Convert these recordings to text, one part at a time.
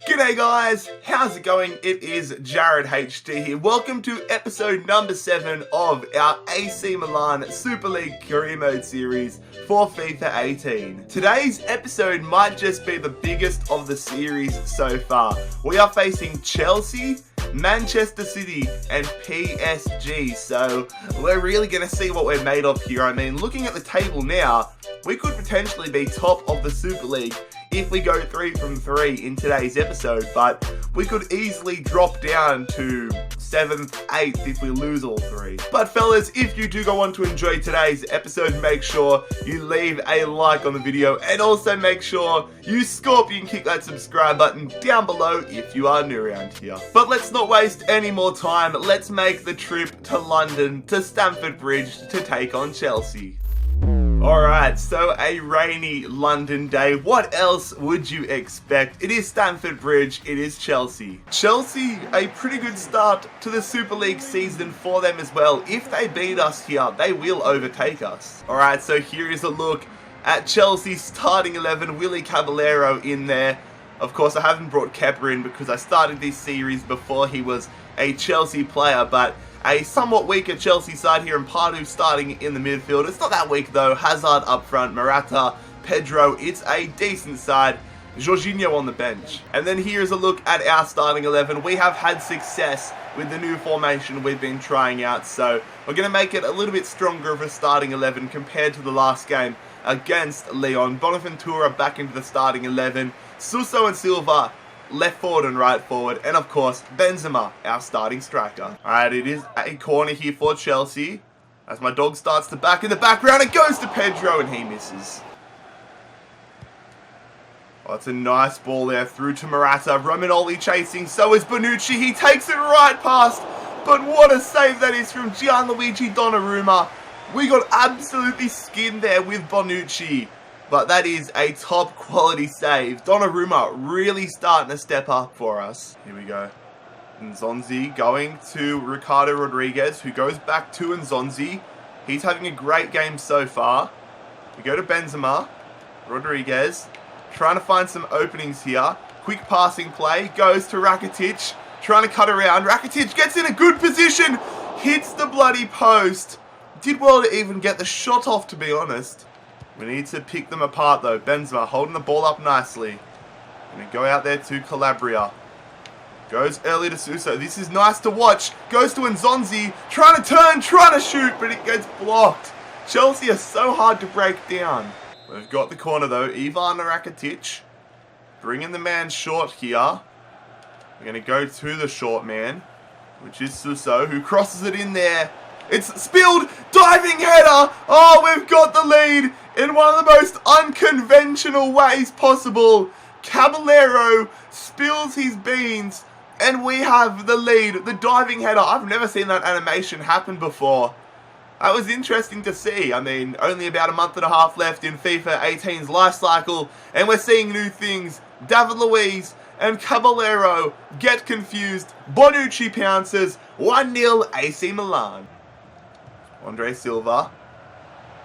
G'day guys, how's it going? It is JarradHD here. Welcome to episode number 7 of our AC Milan Super League Career Mode series for FIFA 18. Today's episode might just be the biggest of the series so far. We are facing Chelsea, Manchester City and PSG, so we're really going to see what we're made of here. I mean, looking at the table now, we could potentially be top of the Super League if we go 3 from 3 in today's episode, but we could easily drop down to 7th, 8th if we lose all 3. But fellas, if you do go on to enjoy today's episode, make sure you leave a like on the video and also make sure you scorpion kick that subscribe button down below if you are new around here. But let's not waste any more time, let's make the trip to London, to Stamford Bridge to take on Chelsea. Alright, so a rainy London day. What else would you expect? It is Stamford Bridge, it is Chelsea. Chelsea, a pretty good start to the Super League season for them as well. If they beat us here, they will overtake us. Alright, so here is a look at Chelsea's starting 11. Willy Caballero in there. Of course, I haven't brought Kepa in because I started this series before he was a Chelsea player, but a somewhat weaker Chelsea side here, and Pardew starting in the midfield. It's not that weak though. Hazard up front, Morata, Pedro. It's a decent side. Jorginho on the bench. And then here's a look at our starting 11. We have had success with the new formation we've been trying out, so we're going to make it a little bit stronger of a starting 11 compared to the last game against Lyon. Bonaventura back into the starting 11. Suso and Silva left forward and right forward, and of course Benzema, our starting striker. Alright, it is a corner here for Chelsea as my dog starts to back in the background. It goes to Pedro and he misses. Oh, it's a nice ball there through to Morata. Romagnoli chasing, so is Bonucci. He takes it right past, but what a save that is from Gianluigi Donnarumma. We got absolutely skinned there with Bonucci, but that is a top quality save. Donnarumma really starting to step up for us. Here we go. Nzonzi going to Ricardo Rodriguez, who goes back to Nzonzi. He's having a great game so far. We go to Benzema. Rodriguez trying to find some openings here. Quick passing play. Goes to Rakitic. Trying to cut around. Rakitic gets in a good position. Hits the bloody post. Did well to even get the shot off, to be honest. We need to pick them apart though. Benzema holding the ball up nicely. Gonna go out there to Calabria. Goes early to Suso. This is nice to watch. Goes to Nzonzi. Trying to turn, trying to shoot, but it gets blocked. Chelsea are so hard to break down. We've got the corner though. Ivan Rakitic. Bringing the man short here. We're gonna go to the short man, which is Suso, who crosses it in there. It's spilled, diving header. Oh, we've got the lead in one of the most unconventional ways possible. Caballero spills his beans and we have the lead. The diving header. I've never seen that animation happen before. That was interesting to see. I mean, only about a month and a half left in FIFA 18's life cycle and we're seeing new things. David Luiz and Caballero get confused. Bonucci pounces. 1-0 AC Milan. Andre Silva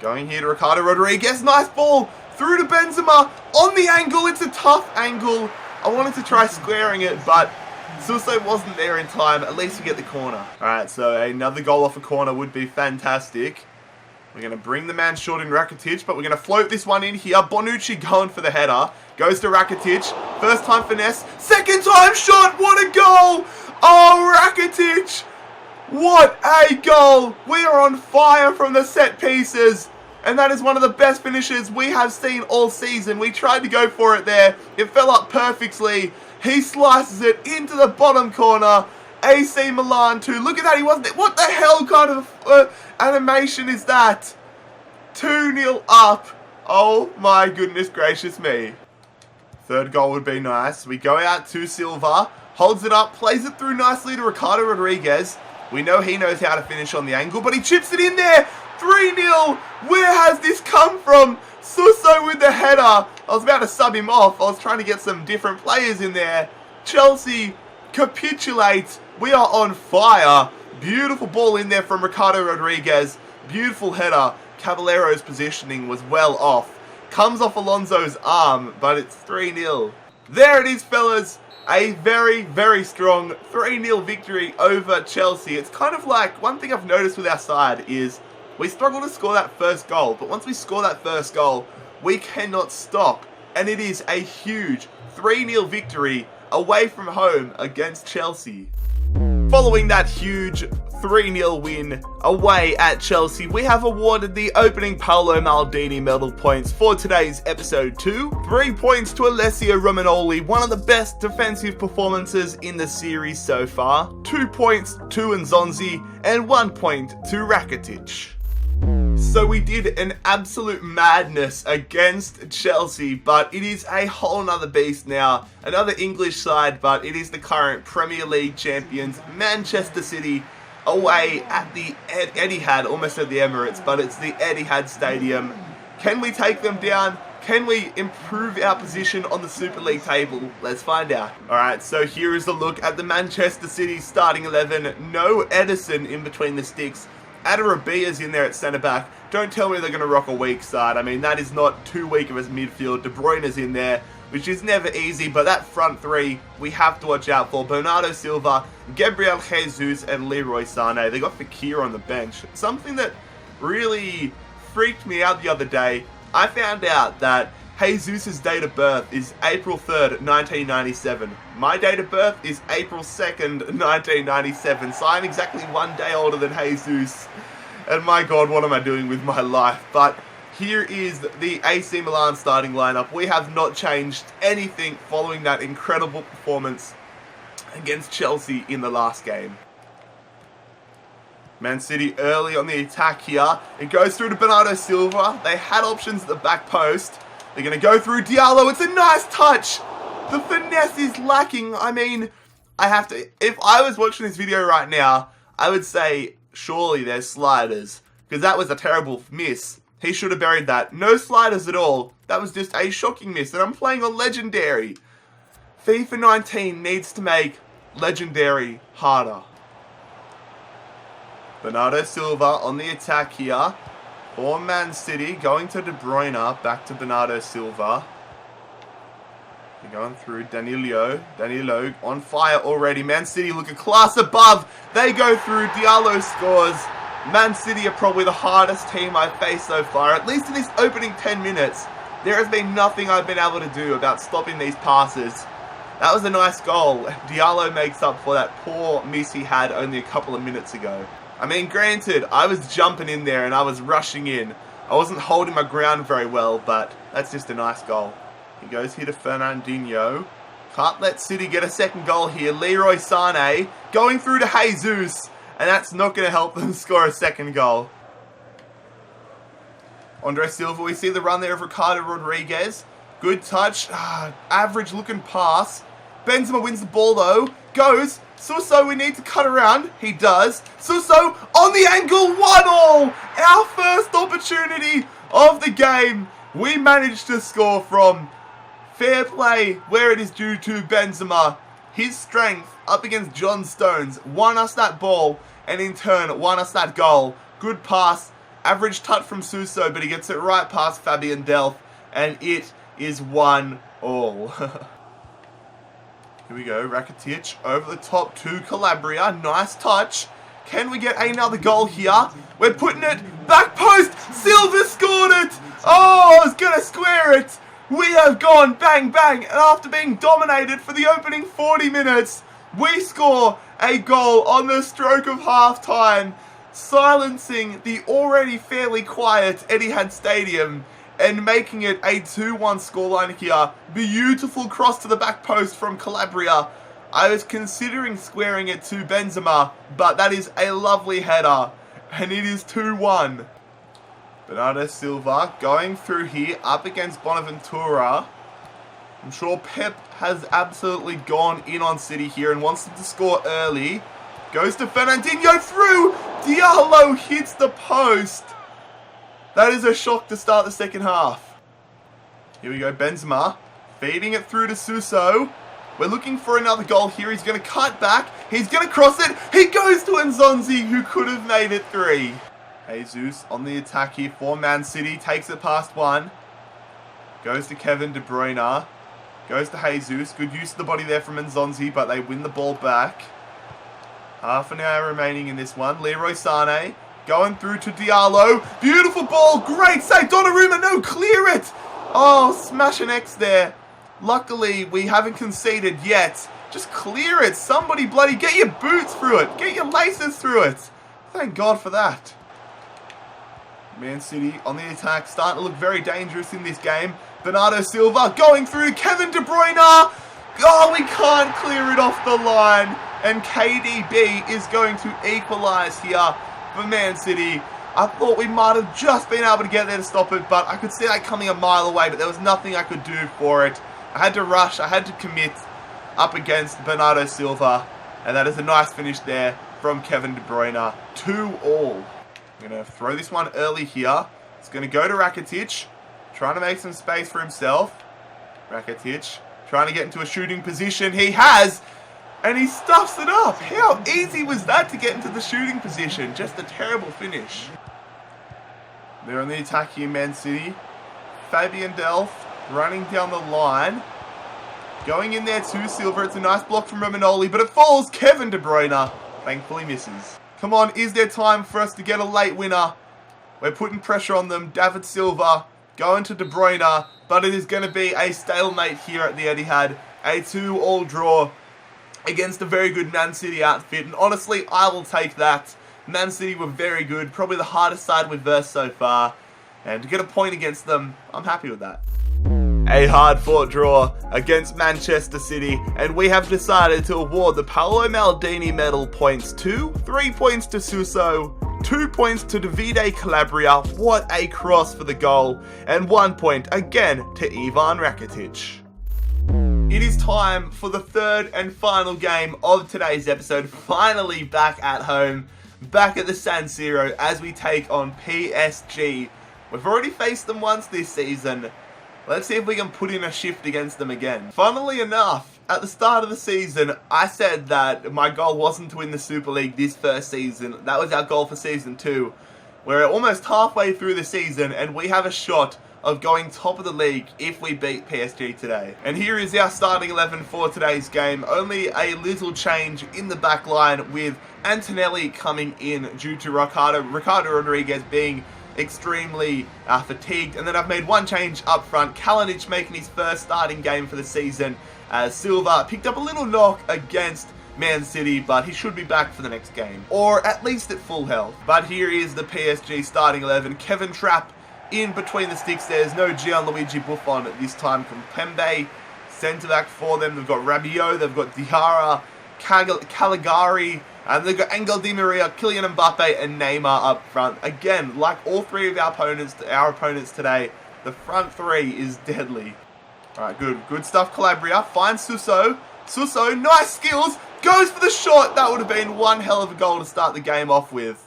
going here to Ricardo Rodriguez. Nice ball through to Benzema on the angle. It's a tough angle. I wanted to try squaring it, but Suso wasn't there in time. At least we get the corner. Alright, so another goal off a corner would be fantastic. We're going to bring the man short in Rakitic, but we're going to float this one in here. Bonucci going for the header. Goes to Rakitic. First time finesse. Second time shot. What a goal! Oh, Rakitic! What a goal! We are on fire from the set pieces. And that is one of the best finishes we have seen all season. We tried to go for it there. It fell up perfectly. He slices it into the bottom corner. AC Milan 2. Look at that. He wasn't there. What the hell kind of animation is that? 2-0 up. Oh my goodness gracious me. Third goal would be nice. We go out to Silva. Holds it up. Plays it through nicely to Ricardo Rodriguez. We know he knows how to finish on the angle, but he chips it in there. 3-0. Where has this come from? Suso with the header. I was about to sub him off. I was trying to get some different players in there. Chelsea capitulates. We are on fire. Beautiful ball in there from Ricardo Rodriguez. Beautiful header. Caballero's positioning was well off. Comes off Alonso's arm, but it's 3-0. There it is, fellas. A very, very strong 3-0 victory over Chelsea. It's kind of like, one thing I've noticed with our side is we struggle to score that first goal, but once we score that first goal, we cannot stop. And it is a huge 3-0 victory away from home against Chelsea. Following that huge 3-0 win away at Chelsea, we have awarded the opening Paolo Maldini medal points for today's episode 2. 3 points to Alessio Romagnoli, one of the best defensive performances in the series so far. 2 points to Nzonzi, and 1 point to Rakitic. So we did an absolute madness against Chelsea, but it is a whole nother beast now. Another English side, but it is the current Premier League champions, Manchester City, away at the Etihad, almost at the Emirates, but it's the Etihad Stadium. Can we take them down? Can we improve our position on the Super League table? Let's find out. Alright, so here is a look at the Manchester City starting 11. No Edison in between the sticks. Adarabia's in there at centre-back. Don't tell me they're going to rock a weak side. I mean, that is not too weak of a midfield. De Bruyne's in there, which is never easy, but that front three, we have to watch out for. Bernardo Silva, Gabriel Jesus, and Leroy Sané. They got Fekir on the bench. Something that really freaked me out the other day, I found out that Jesus' date of birth is April 3rd, 1997. My date of birth is April 2nd, 1997. So I'm exactly 1 day older than Jesus. And my God, what am I doing with my life? But here is the AC Milan starting lineup. We have not changed anything following that incredible performance against Chelsea in the last game. Man City early on the attack here. It goes through to Bernardo Silva. They had options at the back post. They're going to go through Diallo. It's a nice touch. The finesse is lacking. I mean, I have to... If I was watching this video right now, I would say, surely there's sliders. Because that was a terrible miss. He should have buried that. No sliders at all. That was just a shocking miss. And I'm playing on Legendary. FIFA 19 needs to make Legendary harder. Bernardo Silva on the attack here. For Man City, going to De Bruyne, back to Bernardo Silva. They're going through Danilo. Danilo on fire already. Man City look a class above. They go through. Diallo scores. Man City are probably the hardest team I've faced so far. At least in this opening 10 minutes, there has been nothing I've been able to do about stopping these passes. That was a nice goal. Diallo makes up for that poor miss he had only a couple of minutes ago. I mean, granted, I was jumping in there and I was rushing in. I wasn't holding my ground very well, but that's just a nice goal. He goes here to Fernandinho. Can't let City get a second goal here. Leroy Sané going through to Jesus, and that's not going to help them score a second goal. Andre Silva, we see the run there of Ricardo Rodriguez. Good touch. Average looking pass. Benzema wins the ball though. Goes. Suso, we need to cut around. He does. Suso on the angle. 1-1. Our first opportunity of the game. We managed to score from. Fair play where it is due to Benzema. His strength up against John Stones won us that ball and in turn won us that goal. Good pass. Average touch from Suso, but he gets it right past Fabian Delph and it is 1-1. Here we go, Rakitic over the top to Calabria. Nice touch. Can we get another goal here? We're putting it back post. Silva scored it. Oh, I was going to square it. We have gone bang, bang. And after being dominated for the opening 40 minutes, we score a goal on the stroke of half-time, silencing the already fairly quiet Etihad Stadium and making it a 2-1 scoreline here. Beautiful cross to the back post from Calabria. I was considering squaring it to Benzema, but that is a lovely header, and it is 2-1. Bernardo Silva going through here up against Bonaventura. I'm sure Pep has absolutely gone in on City here and wants them to score early. Goes to Fernandinho through. Diallo hits the post. That is a shock to start the second half. Here we go, Benzema feeding it through to Suso. We're looking for another goal here. He's going to cut back. He's going to cross it. He goes to Nzonzi, who could have made it 3. Jesus on the attack here for Man City. Takes it past one. Goes to Kevin De Bruyne. Goes to Jesus. Good use of the body there from Nzonzi, but they win the ball back. Half an hour remaining in this one. Leroy Sane going through to Diallo. Beautiful ball. Great save. Donnarumma, no, clear it. Oh, smash an X there. Luckily, we haven't conceded yet. Just clear it. Somebody bloody get your boots through it. Get your laces through it. Thank God for that. Man City on the attack. Starting to look very dangerous in this game. Bernardo Silva going through. Kevin De Bruyne. Oh, we can't clear it off the line. And KDB is going to equalise here for Man City. I thought we might have just been able to get there to stop it, but I could see that coming a mile away, but there was nothing I could do for it. I had to rush, I had to commit up against Bernardo Silva, and that is a nice finish there from Kevin De Bruyne. 2-all. I'm going to throw this one early here. It's going to go to Rakitic, trying to make some space for himself. Rakitic trying to get into a shooting position. He has! And he stuffs it up. How easy was that to get into the shooting position? Just a terrible finish. They're on the attack here, Man City. Fabian Delph running down the line. Going in there to Silva. It's a nice block from Romagnoli, but it falls. Kevin De Bruyne thankfully misses. Come on, is there time for us to get a late winner? We're putting pressure on them. David Silva going to De Bruyne, but it is going to be a stalemate here at the Etihad. A 2-all draw against a very good Man City outfit, and honestly, I will take that. Man City were very good, probably the hardest side we've versed so far, and to get a point against them, I'm happy with that. A hard-fought draw against Manchester City, and we have decided to award the Paolo Maldini medal points to 3 points to Suso, 2 points to Davide Calabria, what a cross for the goal, and 1 point again to Ivan Rakitic. It is time for the third and final game of today's episode. Finally back at home, back at the San Siro as we take on PSG. We've already faced them once this season. Let's see if we can put in a shift against them again. Funnily enough, at the start of the season, I said that my goal wasn't to win the Super League this first season. That was our goal for Season 2. We're almost halfway through the season and we have a shot of going top of the league if we beat PSG today. And here is our starting 11 for today's game. Only a little change in the back line with Antonelli coming in due to Ricardo Rodriguez being extremely fatigued. And then I've made one change up front. Kalinic making his first starting game for the season as Silva picked up a little knock against Man City, but he should be back for the next game. Or at least at full health. But here is the PSG starting 11. Kevin Trapp in between the sticks. There's no Gianluigi Buffon at this time. Pembe, centre back for them. They've got Rabiot, they've got Diarra, Caligari, and they've got Angel Di Maria, Kylian Mbappe, and Neymar up front. Again, like all three of our opponents today, the front three is deadly. Alright, good stuff. Calabria finds Suso. Suso, nice skills, goes for the shot. That would have been one hell of a goal to start the game off with.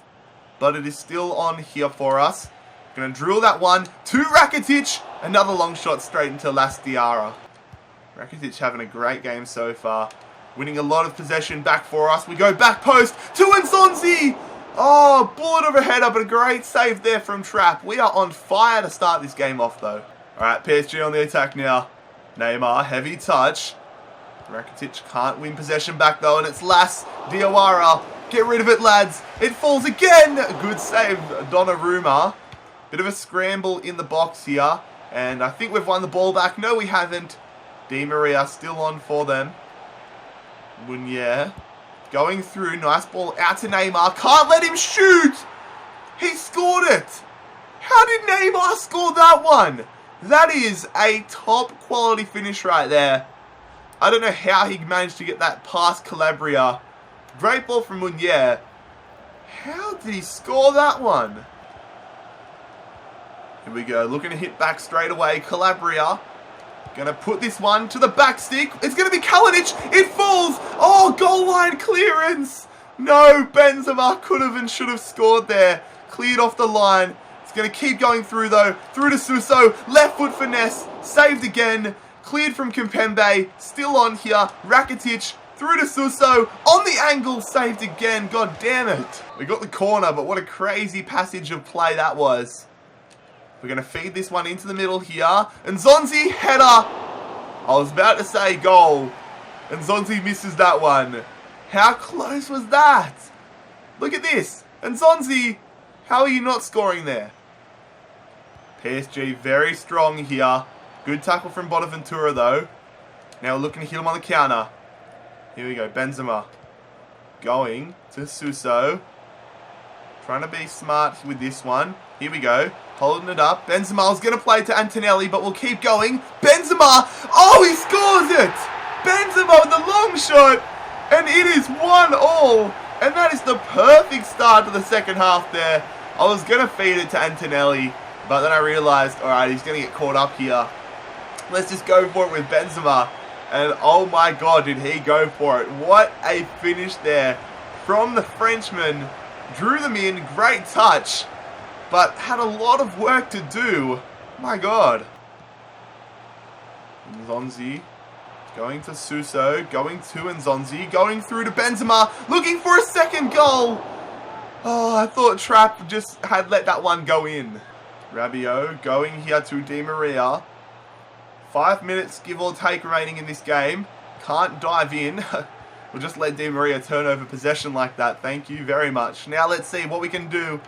But it is still on here for us. Gonna drill that one to Rakitic. Another long shot straight into Las Diarra. Rakitic having a great game so far. Winning a lot of possession back for us. We go back post to Nzonzi. Oh, bullet of a header, but a great save there from Trapp. We are on fire to start this game off though. Alright, PSG on the attack now. Neymar, heavy touch. Rakitic can't win possession back though, and it's Las Diarra. Get rid of it, lads. It falls again. Good save, Donnarumma. Bit of a scramble in the box here. And I think we've won the ball back. No, we haven't. Di Maria still on for them. Munier going through. Nice ball out to Neymar. Can't let him shoot. He scored it. How did Neymar score that one? That is a top quality finish right there. I don't know how he managed to get that past Calabria. Great ball from Munier. How did he score that one? Here we go, looking to hit back straight away. Calabria, gonna put this one to the back stick. It's gonna be Kalinic. It falls. Oh, goal line clearance. No, Benzema could have and should have scored there. Cleared off the line. It's gonna keep going through though. Through to Suso. Left foot finesse. Saved again. Cleared from Kimpembe. Still on here. Rakitic. Through to Suso. On the angle. Saved again. God damn it. We got the corner, but what a crazy passage of play that was. We're going to feed this one into the middle here. And Nzonzi, header. I was about to say goal, and Zonzi misses that one. How close was that? Look at this. And Zonzi, how are you not scoring there? PSG very strong here. Good tackle from Bonaventura though. Now we're looking to hit him on the counter. Here we go, Benzema. Going to Suso. Trying to be smart with this one. Here we go. Holding it up. Benzema's going to play to Antonelli, but we'll keep going. Benzema! Oh, he scores it! Benzema with the long shot! And it is 1-1. And that is the perfect start to the second half there. I was going to feed it to Antonelli, but then I realised, alright, he's going to get caught up here. Let's just go for it with Benzema. And oh my god, did he go for it. What a finish there from the Frenchman. Drew them in, great touch, but had a lot of work to do. My god. Nzonzi going to Suso, going to Nzonzi, going through to Benzema, looking for a second goal. Oh, I thought Trapp just had let that one go in. Rabiot going here to Di Maria. 5 minutes, give or take, remaining in this game. Can't dive in. We'll just let Di Maria turn over possession like that. Thank you very much. Now let's see what we can do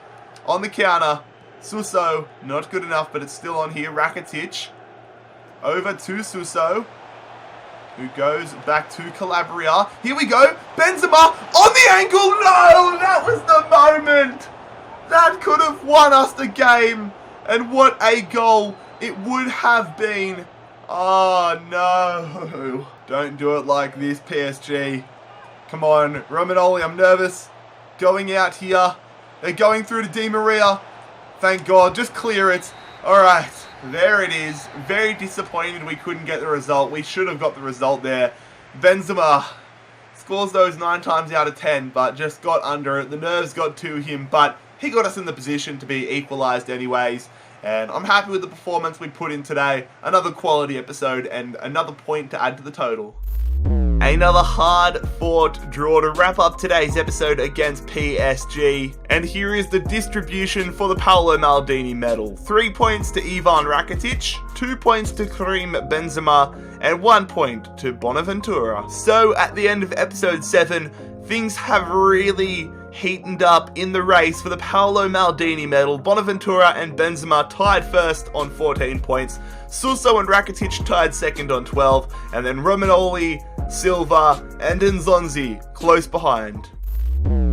on the counter. Suso, not good enough, but it's still on here. Rakitic. Over to Suso, who goes back to Calabria. Here we go. Benzema on the ankle. No, that was the moment. That could have won us the game. And what a goal it would have been. Oh, no. Don't do it like this, PSG. Come on, Romagnoli, I'm nervous. Going out here. They're going through to Di Maria. Thank God, just clear it. Alright, there it is. Very disappointed we couldn't get the result. We should have got the result there. Benzema scores those 9 times out of 10, but just got under it. The nerves got to him, but he got us in the position to be equalised anyways. And I'm happy with the performance we put in today. Another quality episode and another point to add to the total. Another hard-fought draw to wrap up today's episode against PSG. And here is the distribution for the Paolo Maldini medal. 3 points to Ivan Rakitic, 2 points to Karim Benzema, and 1 point to Bonaventura. So at the end of episode 7, things have really heated up in the race for the Paolo Maldini medal. Bonaventura and Benzema tied first on 14 points. Suso and Rakitic tied second on 12. And then Romagnoli, Silva, and Nzonzi close behind.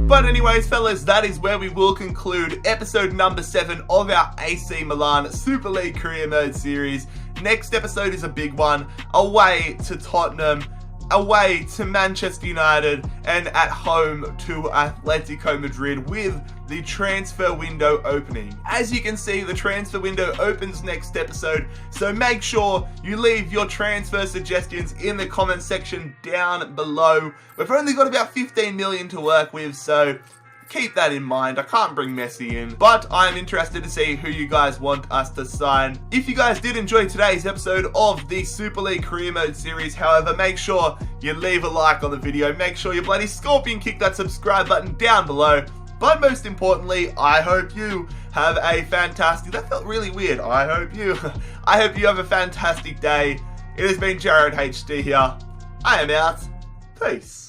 But anyways, fellas, that is where we will conclude episode number 7 of our AC Milan Super League Career Mode series. Next episode is a big one. Away to Tottenham, away to Manchester United, and at home to Atletico Madrid with the transfer window opening. As you can see, the transfer window opens next episode, so make sure you leave your transfer suggestions in the comment section down below. We've only got about 15 million to work with, so keep that in mind. I can't bring Messi in, but I'm interested to see who you guys want us to sign. If you guys did enjoy today's episode of the Super League Career Mode series, however, make sure you leave a like on the video. Make sure you bloody scorpion kick that subscribe button down below. But most importantly, I hope you have a fantastic... That felt really weird. I hope you have a fantastic day. It has been JarradHD here. I am out. Peace.